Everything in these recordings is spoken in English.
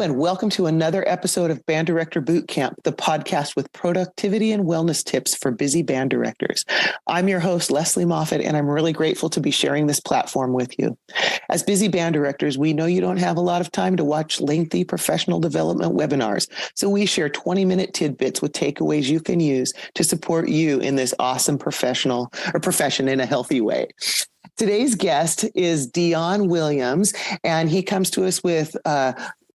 and welcome to another episode of Band Director Boot Camp, the podcast with productivity and wellness tips for busy band directors. I'm your host, Lesley Moffat, and I'm really grateful to be sharing this platform with you. As busy band directors, we know you don't have a lot of time to watch lengthy professional development webinars, so we share 20-minute tidbits with takeaways you can use to support you in this awesome profession in a healthy way. Today's guest is Deon Williams, and he comes to us with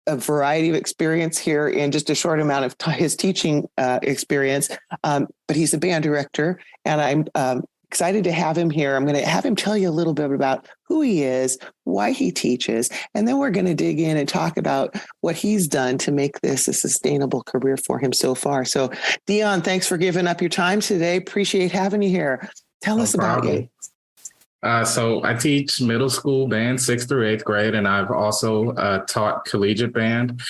a variety of experience here in just a short amount of his teaching experience. But he's a band director, and I'm excited to have him here. I'm going to have him tell you a little bit about who he is, why he teaches, and then we're going to dig in and talk about what he's done to make this a sustainable career for him so far. So, Deon, thanks for giving up your time today. Appreciate having you here. Tell us about you. So I teach middle school band, 6th through 8th grade, and I've also taught collegiate band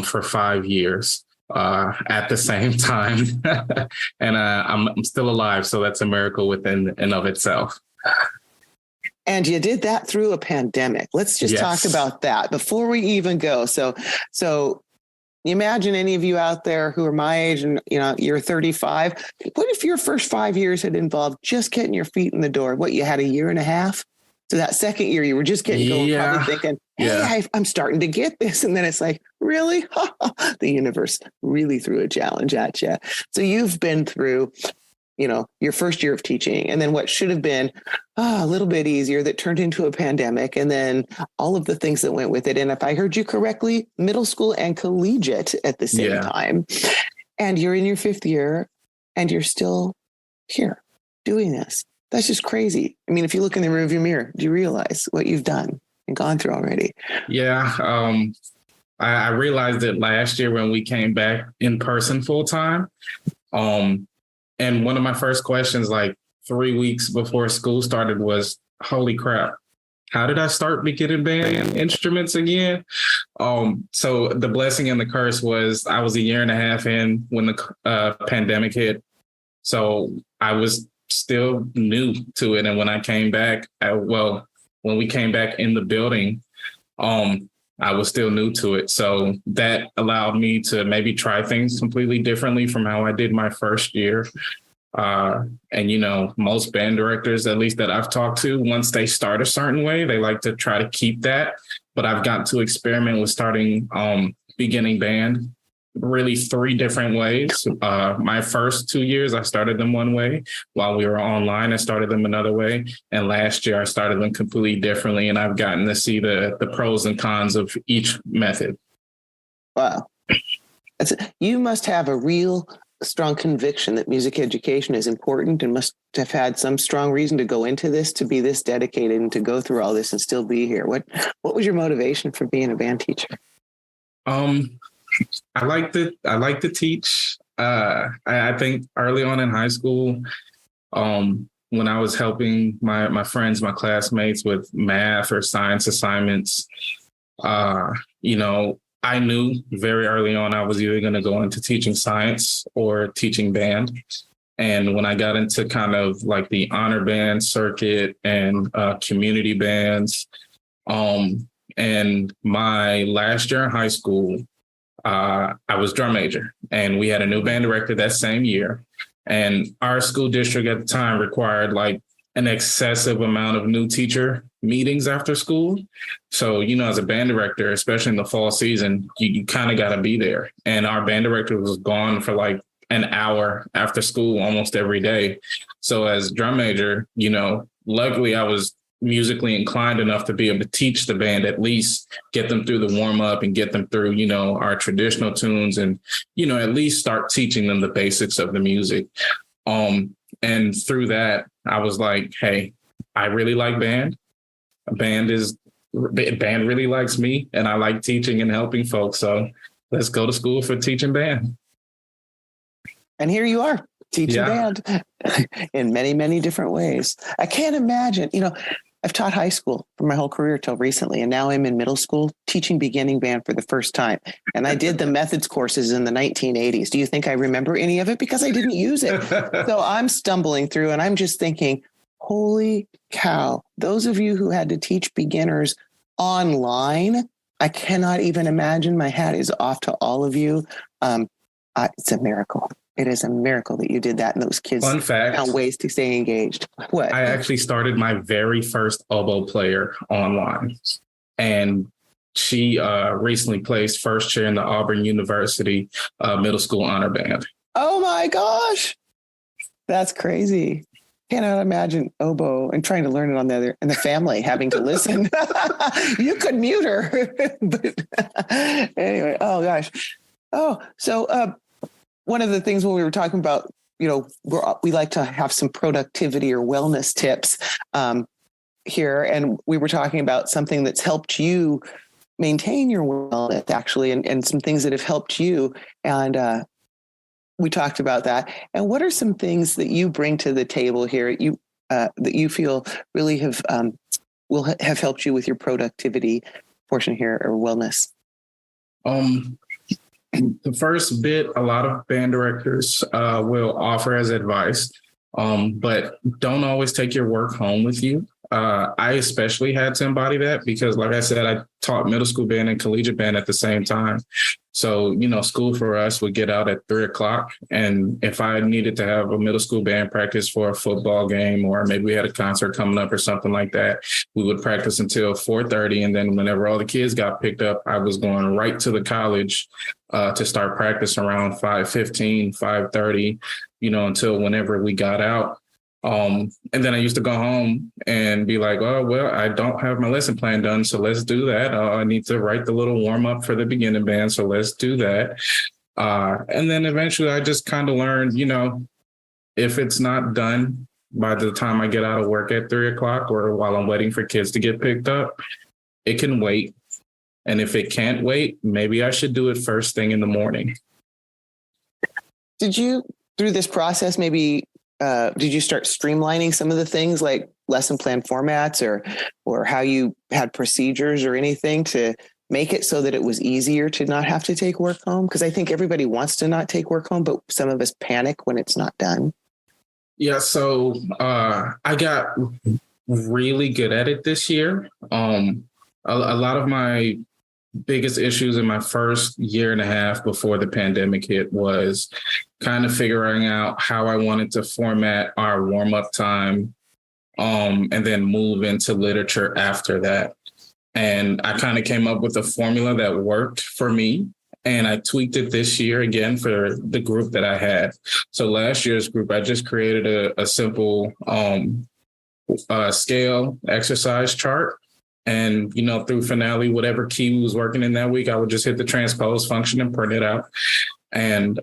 for 5 years at the same time. And I'm still alive, so that's a miracle within and of itself. And you did that through a pandemic. Let's just talk about that before we even go. So imagine any of you out there who are my age and, you're 35. What if your first 5 years had involved just getting your feet in the door? What, you had a year and a half? So that second year, you were just getting going, probably thinking, hey, I'm starting to get this. And then it's like, really? The universe really threw a challenge at you. So you've been through, your first year of teaching, and then what should have been a little bit easier that turned into a pandemic, and then all of the things that went with it. And if I heard you correctly, middle school and collegiate at the same time. And you're in your 5th year and you're still here doing this. That's just crazy. I mean, if you look in the rearview mirror, do you realize what you've done and gone through already? Yeah. I realized it last year when we came back in person full time. And one of my first questions, like 3 weeks before school started, was, holy crap, how did I start getting band instruments again? So the blessing and the curse was I was a year and a half in when the pandemic hit. So I was still new to it. And when I came back, when we came back in the building, I was still new to it. So that allowed me to maybe try things completely differently from how I did my first year. And, most band directors, at least that I've talked to, once they start a certain way, they like to try to keep that. But I've got to experiment with starting beginning band really 3 different ways. My first 2 years, I started them one way. While we were online, I started them another way. And last year, I started them completely differently. And I've gotten to see the pros and cons of each method. Wow. You must have a real strong conviction that music education is important, and must have had some strong reason to go into this, to be this dedicated and to go through all this and still be here. What was your motivation for being a band teacher? I like to teach. I think early on in high school, when I was helping my friends, my classmates with math or science assignments, I knew very early on I was either going to go into teaching science or teaching band. And when I got into kind of like the honor band circuit and community bands, and my last year in high school, I was drum major, and we had a new band director that same year. And our school district at the time required like an excessive amount of new teacher meetings after school. So, as a band director, especially in the fall season, you kind of got to be there. And our band director was gone for like an hour after school almost every day. So as drum major, luckily I was musically inclined enough to be able to teach the band, at least get them through the warm up and get them through, our traditional tunes and, at least start teaching them the basics of the music. And through that, I was like, hey, I really like band. Band really likes me, and I like teaching and helping folks. So let's go to school for teaching band. And here you are, teaching band in many, many different ways. I can't imagine, I've taught high school for my whole career till recently, and now I'm in middle school teaching beginning band for the first time. And I did the methods courses in the 1980s. Do you think I remember any of it? Because I didn't use it. So I'm stumbling through, and I'm just thinking, holy cow, those of you who had to teach beginners online, I cannot even imagine. My hat is off to all of you. It's a miracle. It is a miracle that you did that, and those kids Fun fact, found ways to stay engaged. What? I actually started my very first oboe player online, and she recently placed first chair in the Auburn University middle school honor band. Oh my gosh, that's crazy. Cannot imagine oboe and trying to learn it on the other, and the family having to listen. You could mute her. But anyway, oh gosh. Oh, so one of the things when we were talking about, we like to have some productivity or wellness tips here. And we were talking about something that's helped you maintain your wellness, actually, and some things that have helped you. And we talked about that. And what are some things that you bring to the table here that you feel really will have helped you with your productivity portion here, or wellness? The first bit, a lot of band directors will offer as advice, but don't always take your work home with you. I especially had to embody that because, like I said, I taught middle school band and collegiate band at the same time. So, school for us would get out at 3:00. And if I needed to have a middle school band practice for a football game, or maybe we had a concert coming up or something like that, we would practice until 4:30. And then whenever all the kids got picked up, I was going right to the college to start practice around 5:15, 5:30, until whenever we got out. And then I used to go home and be like, oh, well, I don't have my lesson plan done, so let's do that. I need to write the little warm up for the beginning band, so let's do that. And then eventually I just kind of learned, if it's not done by the time I get out of work at 3:00 or while I'm waiting for kids to get picked up, it can wait. And if it can't wait, maybe I should do it first thing in the morning. Did you, through this process, maybe did you start streamlining some of the things like lesson plan formats or how you had procedures or anything to make it so that it was easier to not have to take work home? Because I think everybody wants to not take work home, but some of us panic when it's not done. Yeah, so I got really good at it this year. A lot of my biggest issues in my first year and a half before the pandemic hit was kind of figuring out how I wanted to format our warm-up time and then move into literature after that. And I kind of came up with a formula that worked for me. And I tweaked it this year again for the group that I had. So last year's group, I just created a simple scale exercise chart. And, through Finale, whatever key was working in that week, I would just hit the transpose function and print it out. And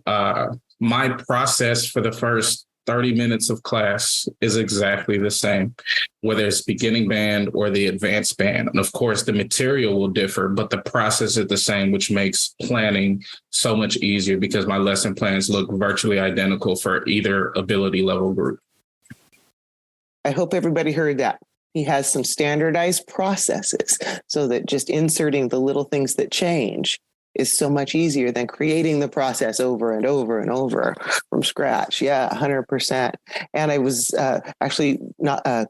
my process for the first 30 minutes of class is exactly the same, whether it's beginning band or the advanced band. And of course, the material will differ, but the process is the same, which makes planning so much easier because my lesson plans look virtually identical for either ability level group. I hope everybody heard that. He has some standardized processes so that just inserting the little things that change is so much easier than creating the process over and over and over from scratch. Yeah, 100%. And I was actually not, I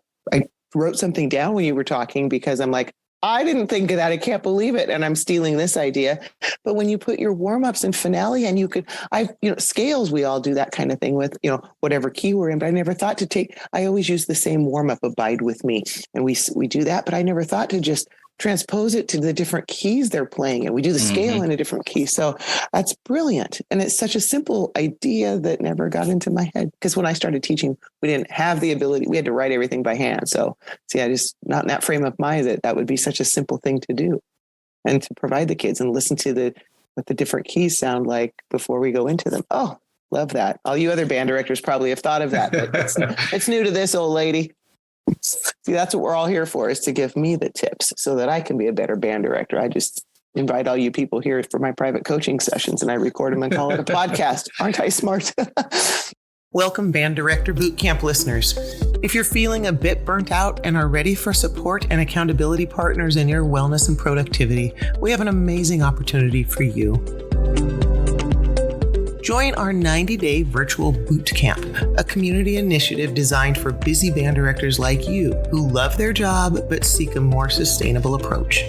wrote something down when you were talking because I'm like, I didn't think of that. I can't believe it. And I'm stealing this idea. But when you put your warm-ups in Finale and scales, we all do that kind of thing with, whatever key we're in, but I never thought to I always use the same warm-up, Abide With Me. And we do that, but I never thought to just transpose it to the different keys they're playing. And we do the scale in a different key. So that's brilliant. And it's such a simple idea that never got into my head. Because when I started teaching, we didn't have the ability. We had to write everything by hand. So I just not in that frame of mind that would be such a simple thing to do and to provide the kids and listen to what the different keys sound like before we go into them. Oh, love that. All you other band directors probably have thought of that. But it's new to this old lady. See, that's what we're all here for, is to give me the tips so that I can be a better band director. I just invite all you people here for my private coaching sessions and I record them and call it a podcast. Aren't I smart? Welcome, Band Director Bootcamp listeners. If you're feeling a bit burnt out and are ready for support and accountability partners in your wellness and productivity, we have an amazing opportunity for you. Join our 90-day virtual boot camp, a community initiative designed for busy band directors like you who love their job but seek a more sustainable approach.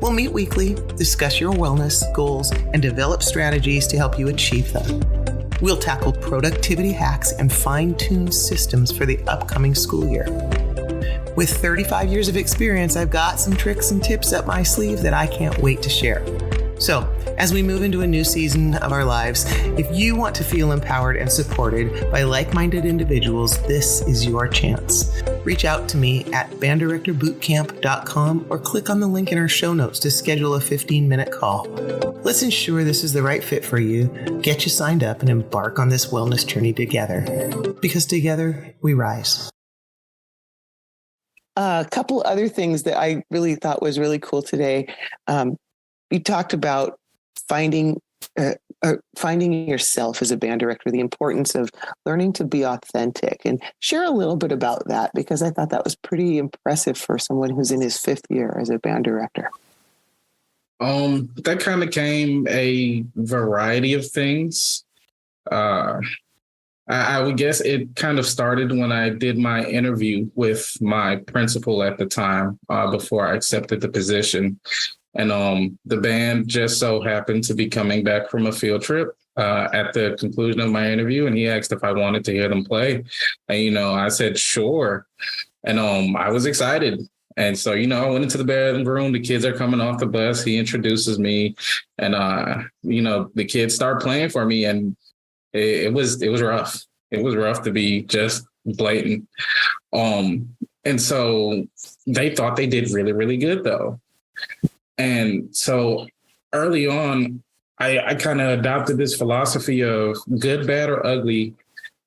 We'll meet weekly, discuss your wellness goals, and develop strategies to help you achieve them. We'll tackle productivity hacks and fine-tune systems for the upcoming school year. With 35 years of experience, I've got some tricks and tips up my sleeve that I can't wait to share. So, as we move into a new season of our lives, if you want to feel empowered and supported by like-minded individuals, this is your chance. Reach out to me at banddirectorbootcamp.com or click on the link in our show notes to schedule a 15-minute call. Let's ensure this is the right fit for you, get you signed up, and embark on this wellness journey together. Because together, we rise. A couple other things that I really thought was really cool today. You talked about finding yourself as a band director, the importance of learning to be authentic, and share a little bit about that, because I thought that was pretty impressive for someone who's in his 5th year as a band director. That kind of came a variety of things. I would guess it kind of started when I did my interview with my principal at the time, before I accepted the position. And the band just so happened to be coming back from a field trip at the conclusion of my interview. And he asked if I wanted to hear them play. And, I said, sure. And I was excited. And so, I went into the bedroom. The kids are coming off the bus. He introduces me and, the kids start playing for me. And it was rough. It was rough, to be just blatant. And so they thought they did really, really good, though. And so early on, I kind of adopted this philosophy of good, bad, or ugly.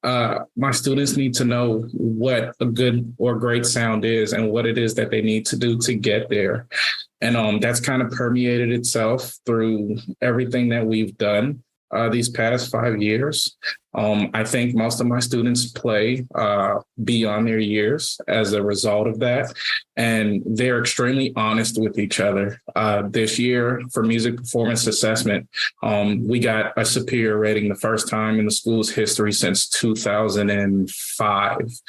My students need to know what a good or great sound is and what it is that they need to do to get there. And that's kind of permeated itself through everything that we've done these past 5 years. I think most of my students play beyond their years as a result of that. And they're extremely honest with each other. This year for music performance assessment, we got a superior rating the first time in the school's history since 2005.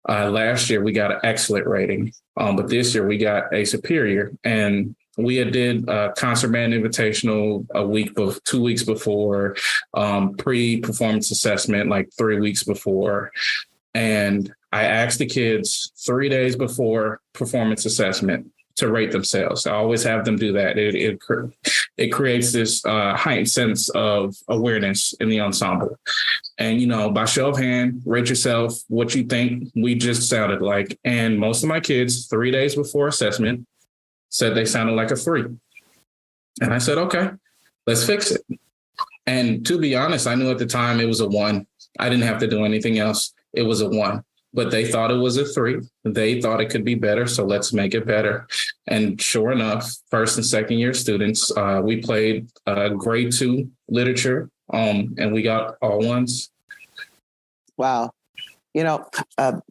Last year, we got an excellent rating, but this year we got a superior. And we did a concert band invitational 2 weeks before, pre-performance assessment, like 3 weeks before. And I asked the kids 3 days before performance assessment to rate themselves. I always have them do that. It creates this heightened sense of awareness in the ensemble. And, by show of hand, rate yourself what you think we just sounded like. And most of my kids, 3 days before assessment, said they sounded like a 3. And I said, okay, let's fix it. And to be honest, I knew at the time it was a 1. I didn't have to do anything else. It was a 1, but they thought it was a 3. They thought it could be better. So let's make it better. And sure enough, first and second year students, we played grade 2 literature and we got all 1s. Wow. That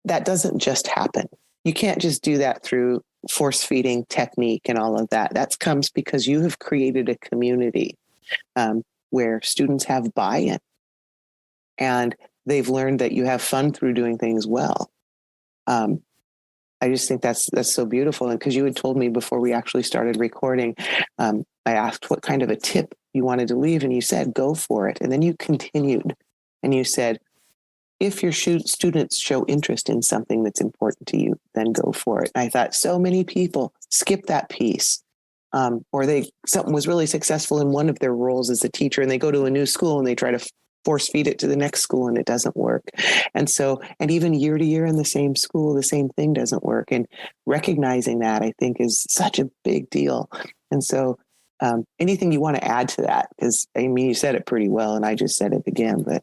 doesn't just happen. You can't just do that through force feeding technique and all of that. That comes because you have created a community where students have buy-in and they've learned that you have fun through doing things well. I just think that's so beautiful. And because you had told me before we actually started recording, I asked what kind of a tip you wanted to leave, and you said, go for it. And then you continued and you said, if your students show interest in something that's important to you, then go for it. And I thought so many people skip that piece, or something was really successful in one of their roles as a teacher, and they go to a new school and they try to force feed it to the next school, and it doesn't work. And even year to year in the same school, the same thing doesn't work. And recognizing that, I think, is such a big deal. And so anything you want to add to that? Because you said it pretty well, and I just said it again, but.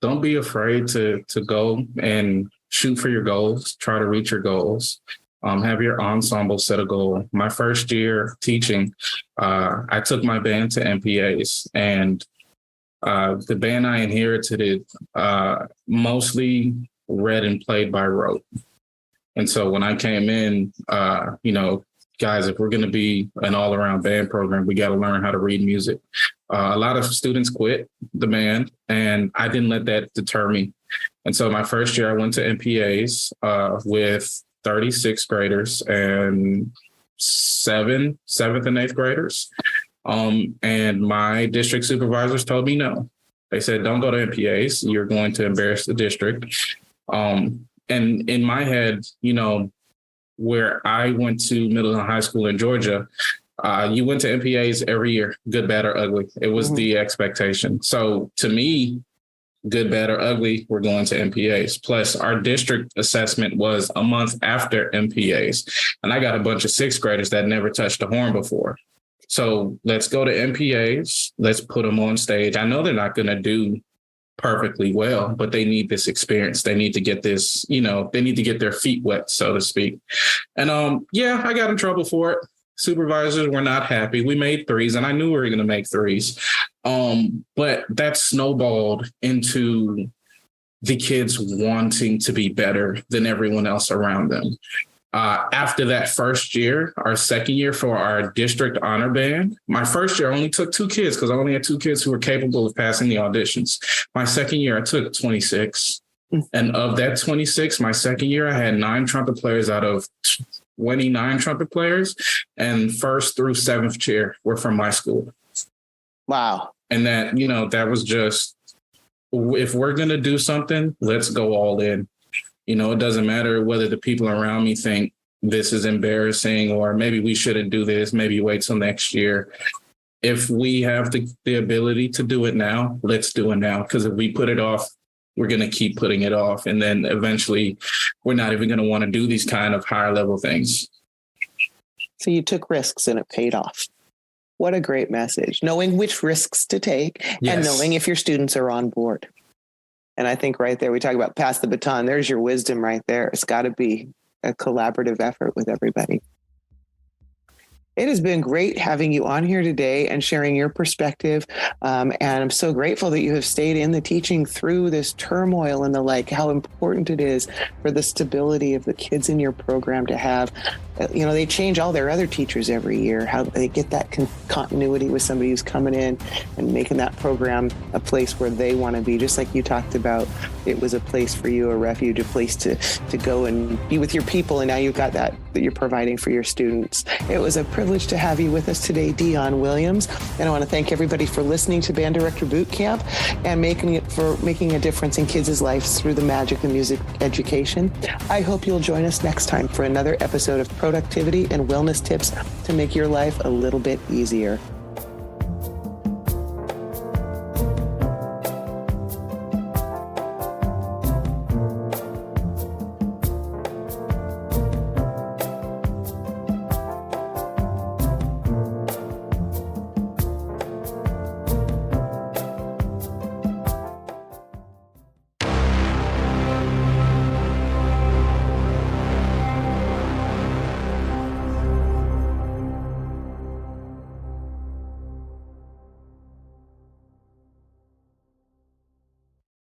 Don't be afraid to go and shoot for your goals, try to reach your goals. Have your ensemble set a goal. My first year teaching, I took my band to MPAs, and the band I inherited mostly read and played by rote. And so when I came in, guys, if we're going to be an all-around band program, we got to learn how to read music. A lot of students quit the band, and I didn't let that deter me. And so my first year, I went to MPAs with 36th graders and seventh and eighth graders. And my district supervisors told me no. They said, don't go to MPAs. You're going to embarrass the district. And in my head, you know, where I went to middle and high school in Georgia, you went to MPAs every year, good, bad, or ugly. It was the expectation. So to me, good, bad, or ugly, we're going to MPAs. Plus, our district assessment was a month after MPAs. And I got a bunch of sixth graders that never touched a horn before. So let's go to MPAs. Let's put them on stage. I know they're not going to do perfectly well, but they need this experience. They need to get this, you know, they need to get their feet wet, so to speak. And I got in trouble for it. Supervisors were not happy. We made threes, and I knew we were going to make threes. But that snowballed into the kids wanting to be better than everyone else around them. After that first year, our second year for our district honor band, my first year I only took 2 kids because I only had 2 kids who were capable of passing the auditions. My second year, I took 26. And of that 26, my second year, I had 9 trumpet players out of 29 trumpet players, and first through 7th chair were from my school. Wow. And that, you know, that was just, if we're going to do something, let's go all in. You know, it doesn't matter whether the people around me think this is embarrassing or maybe we shouldn't do this, maybe wait till next year. If we have the ability to do it now, let's do it now. Because if we put it off, we're going to keep putting it off. And then eventually we're not even going to want to do these kind of higher level things. So you took risks and it paid off. What a great message. Knowing which risks to take and knowing if your students are on board. And I think right there, we talk about pass the baton. There's your wisdom right there. It's got to be a collaborative effort with everybody. It has been great having you on here today and sharing your perspective. And I'm so grateful that you have stayed in the teaching through this turmoil and the like, how important it is for the stability of the kids in your program to have, you know, they change all their other teachers every year, how they get that continuity with somebody who's coming in and making that program a place where they want to be. Just like you talked about, it was a place for you, a refuge, a place to go and be with your people. And now you've got that you're providing for your students. It was a privilege to have you with us today, Deon Williams. And I want to thank everybody for listening to Band Director Boot Camp and making a difference in kids' lives through the magic of music education. I hope you'll join us next time for another episode of productivity and wellness tips to make your life a little bit easier.